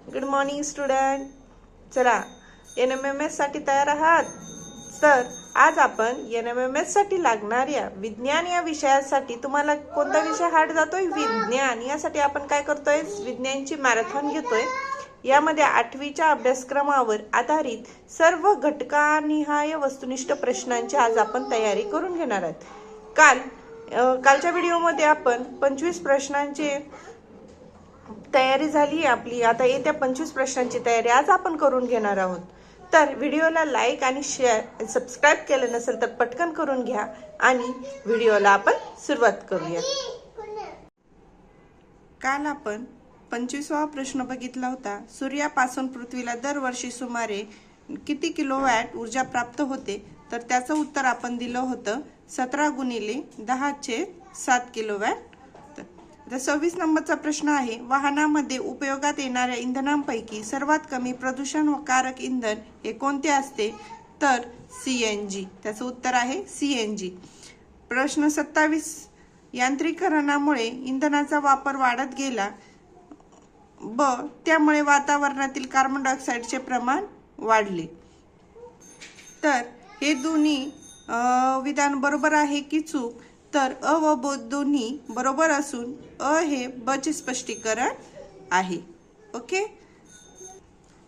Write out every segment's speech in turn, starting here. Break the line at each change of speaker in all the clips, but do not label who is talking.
Good morning student. चला, NMMS साठी तयार आहात? तर आज आपण NMMS साठी लागणाऱ्या विज्ञान या विषयासाठी तुम्हाला कोणता विषय हार्ड जातोय? विज्ञान. यासाठी आपण काय करतोय? विज्ञानची मॅरेथॉन घेतोय. यामध्ये 8वीच्या अभ्यासक्रमावर आधारित सर्व घटकानिहाय वस्तुनिष्ठ प्रश्नांची आज आपण तयारी करून घेणार आहोत. कालच्या व्हिडिओमध्ये आपण 25 प्रश्नांची तयारी झाली आपली. आता येत्या 25 प्रश्नांची तयारी आज आपण करून घेणार आहोत. तर व्हिडिओला लाईक आणि शेअर, सबस्क्राईब केलं नसेल तर पटकन करून घ्या आणि व्हिडिओला आपण सुरुवात करूया. काल आपण 25वा प्रश्न बघितला होता. सूर्यापासून पृथ्वीला दरवर्षी सुमारे किती किलोवॅट ऊर्जा प्राप्त होते? तर त्याचं उत्तर आपण दिलं होतं 17 × 10⁷ किलोवॅट. तर 26 नंबरचा प्रश्न आहे, वाहनामध्ये उपयोगात येणाऱ्या इंधनांपैकी सर्वात कमी प्रदूषणकारक इंधन हे कोणते असते? तर CNG. त्याचं उत्तर आहे CNG. प्रश्न 27, यांत्रिकीकरणामुळे इंधनाचा वापर वाढत गेला त्यामुळे वातावरणातील कार्बन डायऑक्साईडचे प्रमाण वाढले. तर हे दोन्ही विधान बरोबर आहे की चूक? तर अ व ब दोन्ही बरोबर असून हे चे स्पष्टीकरण आहे. ओके.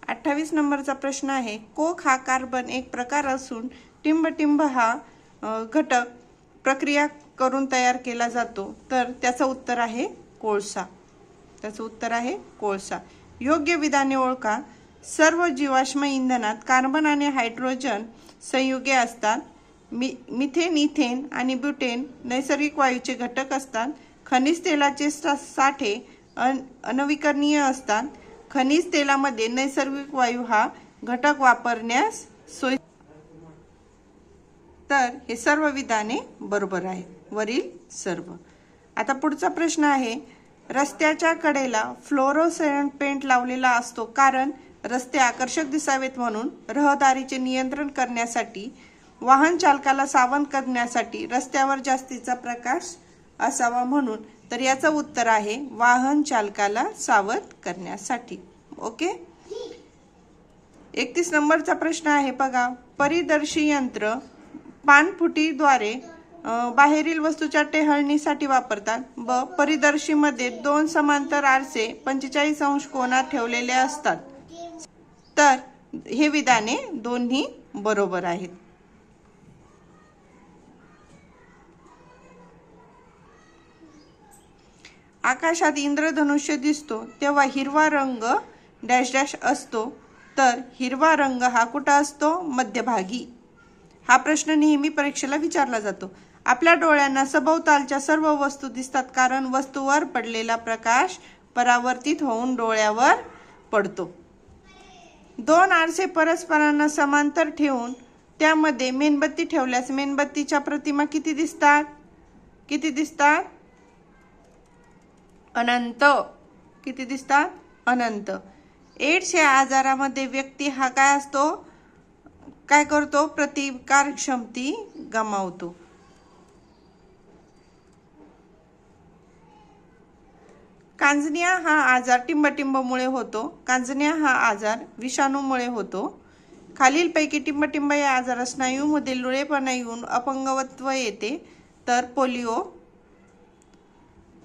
28 नंबरचा प्रश्न आहे, कोक हा कार्बन एक प्रकार असून टिंबटिंब हा घटक प्रक्रिया करून तयार केला जातो. तर त्याचं उत्तर आहे कोळसा. त्याचं उत्तर आहे कोळसा. योग्य विधाने ओळखा. सर्व जीवाश्म इंधनात कार्बन आणि हायड्रोजन संयुगे असतात. मिथेन, इथेन आणि ब्युटेन नैसर्गिक वायूचे घटक असतात. खनिज तेलाचे साठे अनवीकरणीय असतात. खनिज तेलामध्ये नैसर्गिक वायू हा घटक वापरण्यास सोयी. तर हे सर्व विधाने बरोबर आहेत, वरील सर्व. आता पुढचा प्रश्न आहे, रस्त्याच्या कडेला फ्लोरोसेंट पेंट लावलेला असतो कारण रस्ते आकर्षक दिसावेत म्हणून, रहदारीचे नियंत्रण करण्यासाठी, वाहन चालकाला सावध करण्यासाठी, रस्त्यावर जास्तीचा प्रकाश असावा म्हणून. तर याचं उत्तर आहे वाहन चालकाला सावध करण्यासाठी. ओके. 31 नंबरचा प्रश्न आहे बघा, परिदर्शी यंत्र पाणफुटीद्वारे बाहेरील वस्तूच्या टेहळणीसाठी वापरतात. परिदर्शीमध्ये 2 समांतर आरसे 45 अंश कोनात ठेवलेले असतात. तर हे विधाने दोन्ही बरोबर आहेत. आकाशात इंद्रधनुष्य दिसतो तेव्हा हिरवा रंग डॅश डॅश असतो. तर हिरवा रंग हा कुठं असतो? मध्यभागी. हा प्रश्न नेहमी परीक्षेला विचारला जातो. आपल्या डोळ्यांना सभोवतालच्या सर्व वस्तू दिसतात कारण वस्तूवर पडलेला प्रकाश परावर्तित होऊन डोळ्यावर पडतो. 2 आरसे परस्परांना समांतर ठेवून त्यामध्ये मेणबत्ती ठेवल्यास मेणबत्तीच्या प्रतिमा किती दिसतात? किती दिसतात? अनंत. किती दिसतात? अनंत. एड्स या आजारामध्ये व्यक्ती हा काय असतो? काय करतो? प्रतिकार क्षमती गमावतो. कांजण्या हा आजार टिंबटिंबमुळे होतो. कांजण्या हा आजार विषाणूमुळे होतो. खालीलपैकी टिंबटिंब या आजारात स्नायूमध्ये लुळेपणा येऊन अपंगत्व येते. तर पोलिओ.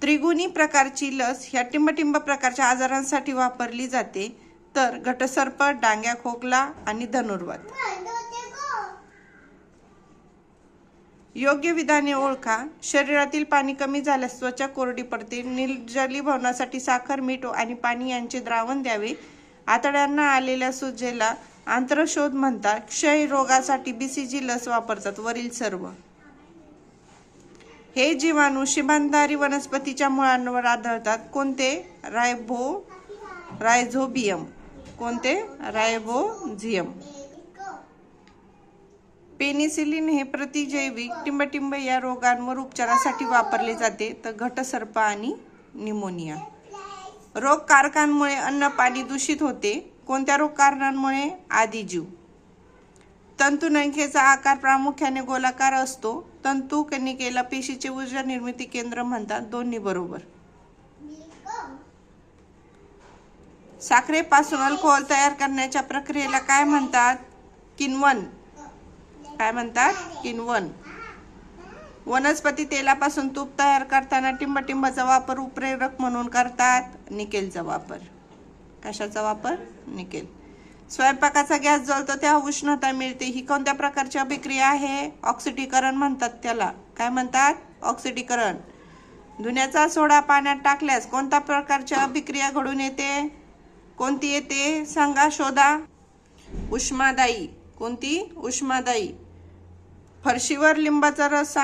त्रिगुणी प्रकारची लस ह्या टिंबटिंब प्रकारच्या आजारांसाठी वापरली जाते. तर घटसर्प, डांग्या खोकला आणि धनुर्वात. योग्य विधाने ओळखा. शरीरातील पाणी कमी झाल्यास त्वचा कोरडी पडते. निर्जलीकरणासाठी साखर, मीठ आणि पाणी यांचे द्रावण द्यावे. आतड्यांना आलेल्या सुजेला आंत्रशोथ म्हणतात. क्षय रोगासाठी BCG लस वापरतात. वरील सर्व. हे जीवाणू शिबांधारी वनस्पतीच्या मुळांवर आढळतात. कोणते? रायझोबियम. कोणते? रायझोबियम. पेनिसिलिन हे प्रतिजैविक टिंबटिंब या रोगांवर उपचारासाठी वापरले जाते. तर घटसर्प आणि निमोनिया. रोग कारकांमुळे अन्न पाणी दूषित होते. कोणत्या रोग कारणांमुळे? आदिजीव. तंतुनलिकेचा आकार प्रामुख्याने गोलाकार असतो. तंतुकणिकेला पेशीचे ऊर्जा निर्मिती केंद्र म्हणतात. दोन्ही बरोबर. साखरेपासून अल्कोहोल तयार करण्याच्या प्रक्रियेला काय म्हणतात? किण्वन. काय म्हणतात? किण्वन. वनस्पती तेलापासून तूप तयार करताना टिंबटिंबाचा वापर उत्प्रेरक म्हणून करतात. निकेलचा वापर. कशाचा वापर? निकेल. स्वयंपाकाचा गॅस जळतो तेव्हा उष्णता मिळते, ही कोणत्या प्रकारची अभिक्रिया आहे? ऑक्सिडीकरण म्हणतात त्याला. काय म्हणतात? ऑक्सिडीकरण. धुण्याचा सोडा पाण्यात टाकल्यास कोणत्या प्रकारची अभिक्रिया घडून येते? कोणती येते? सांगा, शोधा. उष्मादायी. कोणती? उष्मादायी. फरशीवर लिंबाचा रस